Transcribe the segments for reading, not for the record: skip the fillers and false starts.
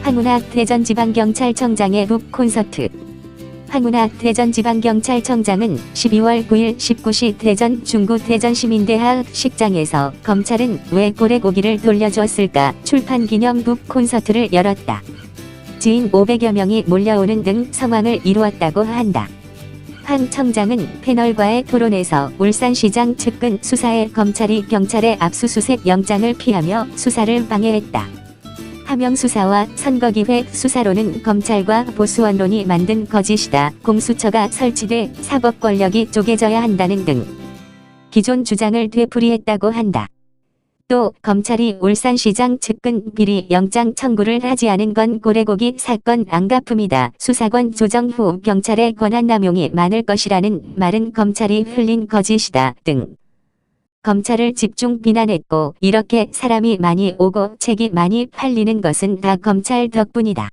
황운하 대전지방경찰청장의 북 콘서트. 황운하 대전지방경찰청장은 12월 9일 19시 대전 중구 대전시민대하식장에서 검찰은 왜 고래고기를 돌려주었을까 출판기념 북 콘서트를 열었다. 지인 500여 명이 몰려오는 등 성황을 이루었다고 한다. 황 청장은 패널과의 토론에서 울산시장 측근 수사에 검찰이 경찰의 압수수색 영장을 피하며 수사를 방해했다. 하명수사와 선거기획 수사로는 검찰과 보수언론이 만든 거짓이다. 공수처가 설치돼 사법 권력이 쪼개져야 한다는 등 기존 주장을 되풀이했다고 한다. 또 검찰이 울산시장 측근 비리 영장 청구를 하지 않은 건 고래고기 사건 안가품이다. 수사권 조정 후 경찰의 권한남용이 많을 것이라는 말은 검찰이 흘린 거짓이다. 등 검찰을 집중 비난했고, 이렇게 사람이 많이 오고 책이 많이 팔리는 것은 다 검찰 덕분이다.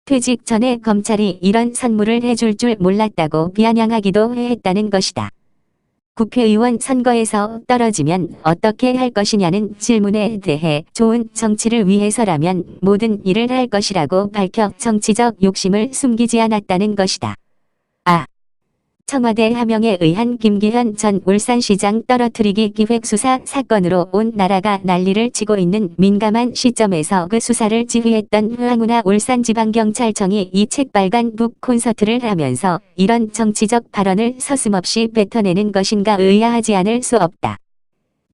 퇴직 전에 검찰이 이런 선물을 해줄 줄 몰랐다고 비아냥하기도 했다는 것이다. 국회의원 선거에서 떨어지면 어떻게 할 것이냐는 질문에 대해 좋은 정치를 위해서라면 모든 일을 할 것이라고 밝혀 정치적 욕심을 숨기지 않았다는 것이다. 청와대 하명에 의한 김기현 전 울산시장 떨어뜨리기 기획수사 사건으로 온 나라가 난리를 치고 있는 민감한 시점에서 그 수사를 지휘했던 황운하 울산지방경찰청이 이 책발간 북 콘서트를 하면서 이런 정치적 발언을 서슴없이 뱉어내는 것인가 의아하지 않을 수 없다.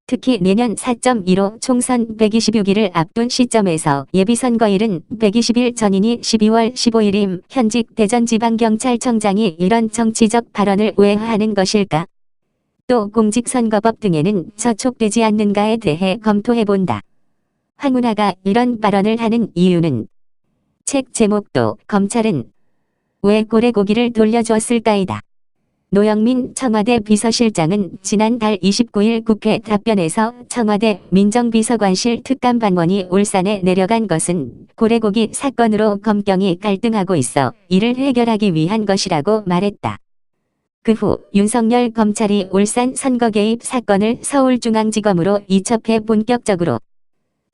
특히 내년 4.15 총선 126일을 앞둔 시점에서 예비선거일은 120일 전이니 12월 15일임 현직 대전지방경찰청장이 이런 정치적 발언을 왜 하는 것일까? 또 공직선거법 등에는 저촉되지 않는가에 대해 검토해본다. 황운하가 이런 발언을 하는 이유는 책 제목도 검찰은 왜 고래고기를 돌려주었을까이다. 노영민 청와대 비서실장은 지난달 29일 국회 답변에서 청와대 민정비서관실 특감반원이 울산에 내려간 것은 고래고기 사건으로 검경이 갈등하고 있어 이를 해결하기 위한 것이라고 말했다. 그 후 윤석열 검찰이 울산 선거 개입 사건을 서울중앙지검으로 이첩해 본격적으로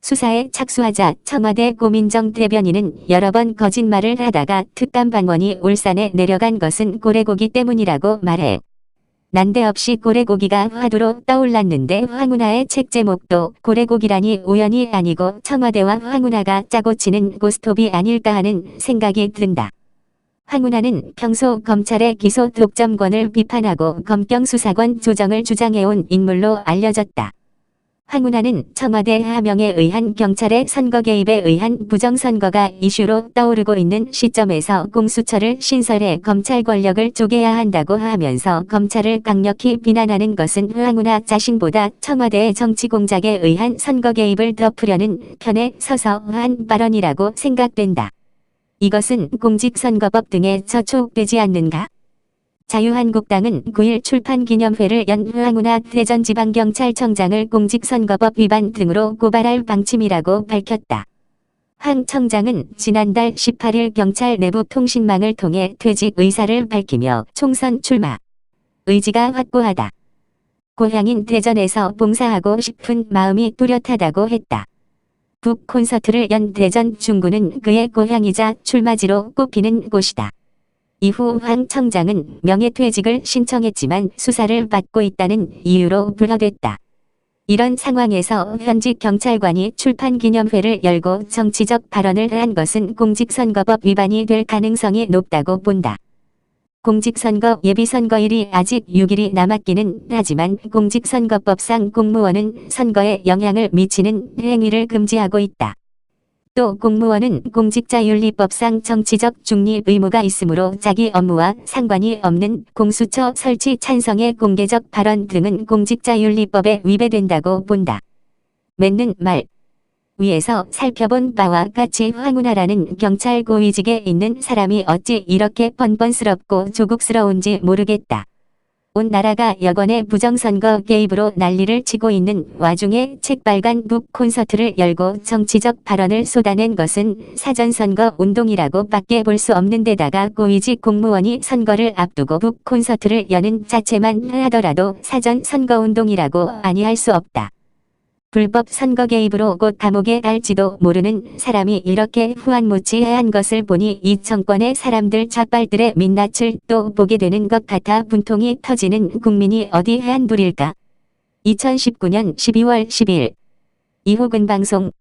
수사에 착수하자 청와대 고민정 대변인은 여러 번 거짓말을 하다가 특감반원이 울산에 내려간 것은 고래고기 때문이라고 말해 난데없이 고래고기가 화두로 떠올랐는데 황운하의 책 제목도 고래고기라니 우연이 아니고 청와대와 황운하가 짜고 치는 고스톱이 아닐까 하는 생각이 든다. 황운하는 평소 검찰의 기소 독점권을 비판하고 검경 수사권 조정을 주장해온 인물로 알려졌다. 황운하는 청와대 하명에 의한 경찰의 선거 개입에 의한 부정선거가 이슈로 떠오르고 있는 시점에서 공수처를 신설해 검찰 권력을 쪼개야 한다고 하면서 검찰을 강력히 비난하는 것은 황운하 자신보다 청와대의 정치 공작에 의한 선거 개입을 덮으려는 편에 서서 한 발언이라고 생각된다. 이것은 공직선거법 등에 저촉되지 않는가? 자유한국당은 9일 출판기념회를 연 황운하 대전지방경찰청장을 공직선거법 위반 등으로 고발할 방침이라고 밝혔다. 황 청장은 지난달 18일 경찰 내부 통신망을 통해 퇴직 의사를 밝히며 총선 출마 의지가 확고하다. 고향인 대전에서 봉사하고 싶은 마음이 뚜렷하다고 했다. 북 콘서트를 연 대전 중구는 그의 고향이자 출마지로 꼽히는 곳이다. 이후 황 청장은 명예퇴직을 신청했지만 수사를 받고 있다는 이유로 불허됐다. 이런 상황에서 현직 경찰관이 출판기념회를 열고 정치적 발언을 한 것은 공직선거법 위반이 될 가능성이 높다고 본다. 공직선거 예비선거일이 아직 6일이 남았기는 하지만 공직선거법상 공무원은 선거에 영향을 미치는 행위를 금지하고 있다. 또 공무원은 공직자윤리법상 정치적 중립 의무가 있으므로 자기 업무와 상관이 없는 공수처 설치 찬성의 공개적 발언 등은 공직자윤리법에 위배된다고 본다. 맺는 말. 위에서 살펴본 바와 같이 황운하라는 경찰 고위직에 있는 사람이 어찌 이렇게 뻔뻔스럽고 조국스러운지 모르겠다. 온 나라가 여권의 부정선거 개입으로 난리를 치고 있는 와중에 책발간 북 콘서트를 열고 정치적 발언을 쏟아낸 것은 사전선거 운동이라고 밖에 볼 수 없는 데다가 고위직 공무원이 선거를 앞두고 북 콘서트를 여는 자체만 하더라도 사전선거 운동이라고 아니할 수 없다. 불법 선거 개입으로 곧 감옥에 갈지도 모르는 사람이 이렇게 후안무치한 것을 보니 이 정권의 사람들 좌빨들의 민낯을 또 보게 되는 것 같아 분통이 터지는 국민이 어디 한둘일까. 2019년 12월 10일 이호근 방송